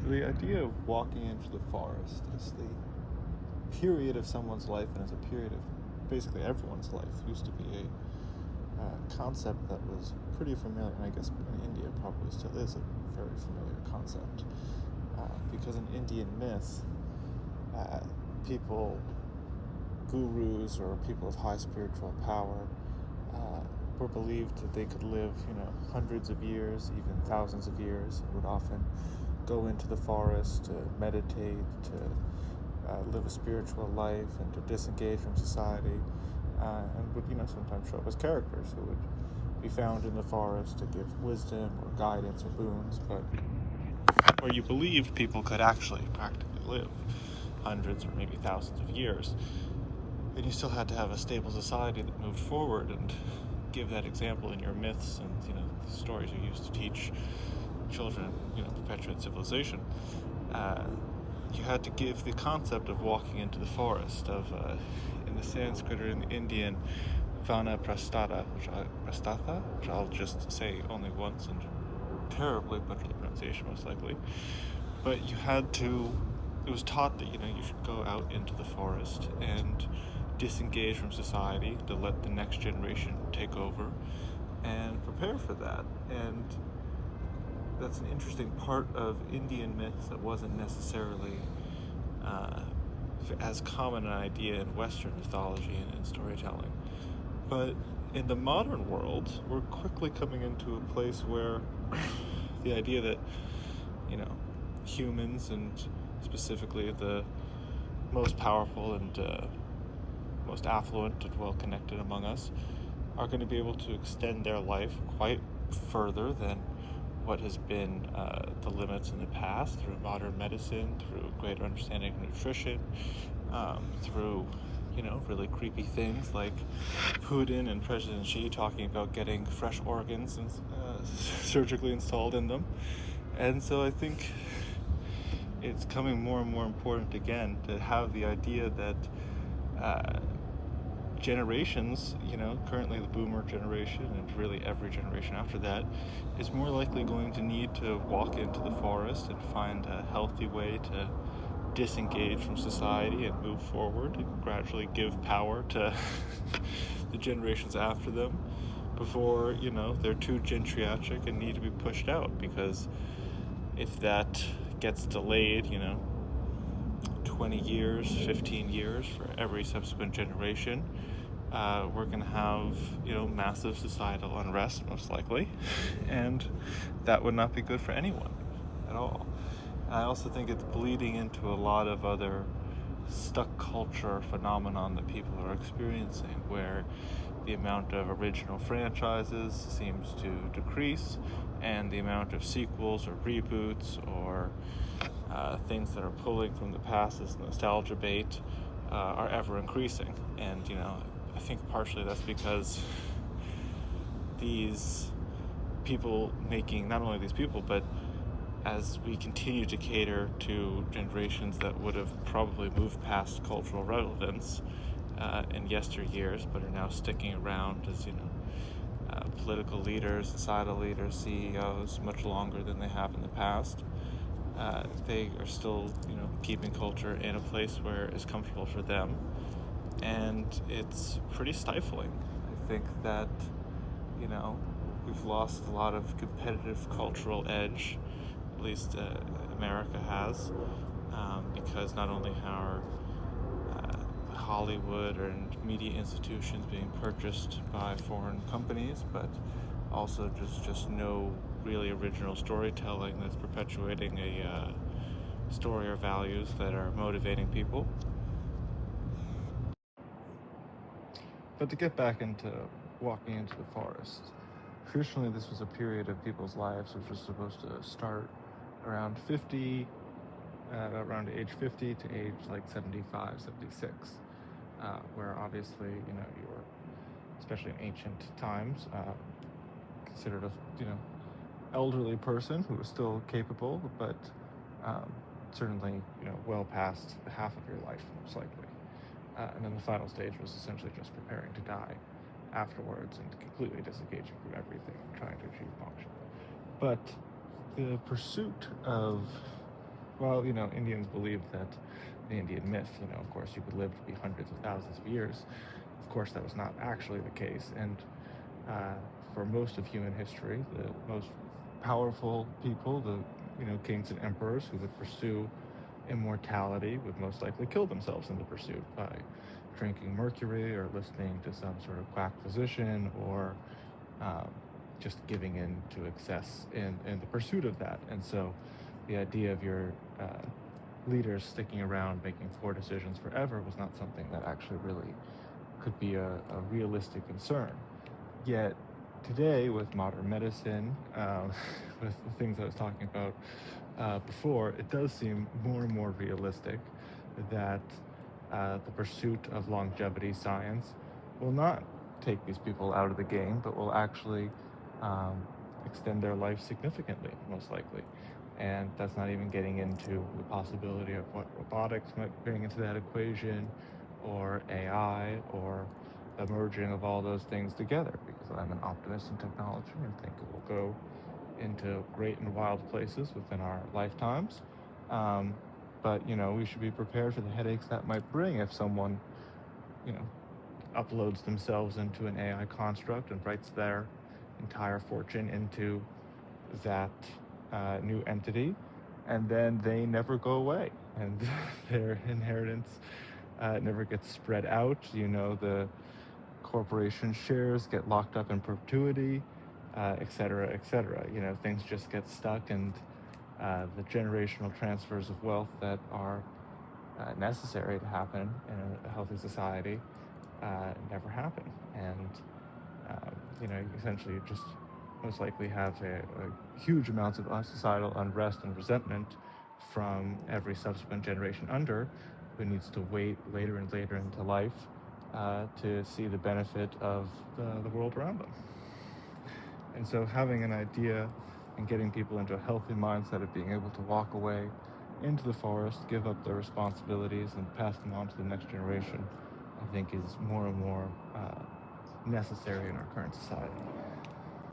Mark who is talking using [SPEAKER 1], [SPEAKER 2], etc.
[SPEAKER 1] the idea of walking into the forest is the period of someone's life, and is a period of basically everyone's life. Used to be a concept that was pretty familiar, and I guess in India probably still is a very familiar concept, because in Indian myth, people, gurus or people of high spiritual power, were believed that they could live, hundreds of years, even thousands of years, and would often go into the forest to meditate, to live a spiritual life, and to disengage from society, and would, sometimes show up as characters who would be found in the forest to give wisdom or guidance or boons, but where you believed people could actually practically live hundreds or maybe thousands of years. And you still had to have a stable society that moved forward and give that example in your myths and, the stories you used to teach children, perpetuate civilization. You had to give the concept of walking into the forest, of, in the Sanskrit or in the Indian, vana prasthata, which I'll just say only once and terribly butcher the pronunciation most likely. But it was taught that, you should go out into the forest and disengage from society, to let the next generation take over and prepare for that. And that's an interesting part of Indian myths that wasn't necessarily as common an idea in Western mythology and storytelling. But in the modern world, we're quickly coming into a place where the idea that, humans, and specifically the most powerful and most affluent and well-connected among us, are going to be able to extend their life quite further than what has been the limits in the past, through modern medicine, through greater understanding of nutrition, through really creepy things like Putin and President Xi talking about getting fresh organs and surgically installed in them. And so I think it's coming more and more important again to have the idea that generations, currently the boomer generation and really every generation after that, is more likely going to need to walk into the forest and find a healthy way to disengage from society and move forward and gradually give power to the generations after them before, they're too geriatric and need to be pushed out. Because if that gets delayed, 20 years, 15 years for every subsequent generation, we're going to have, massive societal unrest, most likely, and that would not be good for anyone at all. I also think it's bleeding into a lot of other stuck culture phenomenon that people are experiencing, where the amount of original franchises seems to decrease, and the amount of sequels or reboots or things that are pulling from the past as nostalgia bait are ever increasing. And, I think partially that's because these people not only these people, but as we continue to cater to generations that would have probably moved past cultural relevance in yesteryears, but are now sticking around as, political leaders, societal leaders, CEOs, much longer than they have in the past. They are still, keeping culture in a place where it's comfortable for them, and it's pretty stifling. I think that, we've lost a lot of competitive cultural edge, at least America has, because not only are Hollywood and media institutions being purchased by foreign companies, but also just no really original storytelling that's perpetuating a story or values that are motivating people. But to get back into walking into the forest, traditionally this was a period of people's lives which was supposed to start around around age 50 to age like 75, 76, where obviously, you were, especially in ancient times, considered a, elderly person who was still capable, but certainly, well past half of your life, most likely. And then the final stage was essentially just preparing to die afterwards and completely disengaging from everything and trying to achieve moksha. But the pursuit of Well, Indians believe that the Indian myth, of course, you could live to be hundreds of thousands of years. Of course, that was not actually the case. And uh, for most of human history, the most powerful people, the kings and emperors who would pursue immortality, would most likely kill themselves in the pursuit by drinking mercury or listening to some sort of quack physician or um, just giving in to excess in the pursuit of that. And so the idea of your leaders sticking around making poor decisions forever was not something that actually really could be a realistic concern. Yet today, with modern medicine, with the things I was talking about before, it does seem more and more realistic that the pursuit of longevity science will not take these people out of the game, but will actually um, extend their life significantly, most likely. And that's not even getting into the possibility of what robotics might bring into that equation, or AI, or the merging of all those things together, because I'm an optimist in technology and think it will go into great and wild places within our lifetimes. Um, but we should be prepared for the headaches that might bring if someone, you know, uploads themselves into an AI construct and writes their entire fortune into that new entity, and then they never go away, and their inheritance never gets spread out. The corporation shares get locked up in perpetuity, et cetera, et cetera. Things just get stuck, and the generational transfers of wealth that are necessary to happen in a healthy society never happen. And you essentially just most likely have a huge amounts of societal unrest and resentment from every subsequent generation under, who needs to wait later and later into life to see the benefit of the world around them. And so having an idea and getting people into a healthy mindset of being able to walk away into the forest, give up their responsibilities, and pass them on to the next generation, I think is more and more necessary in our current society.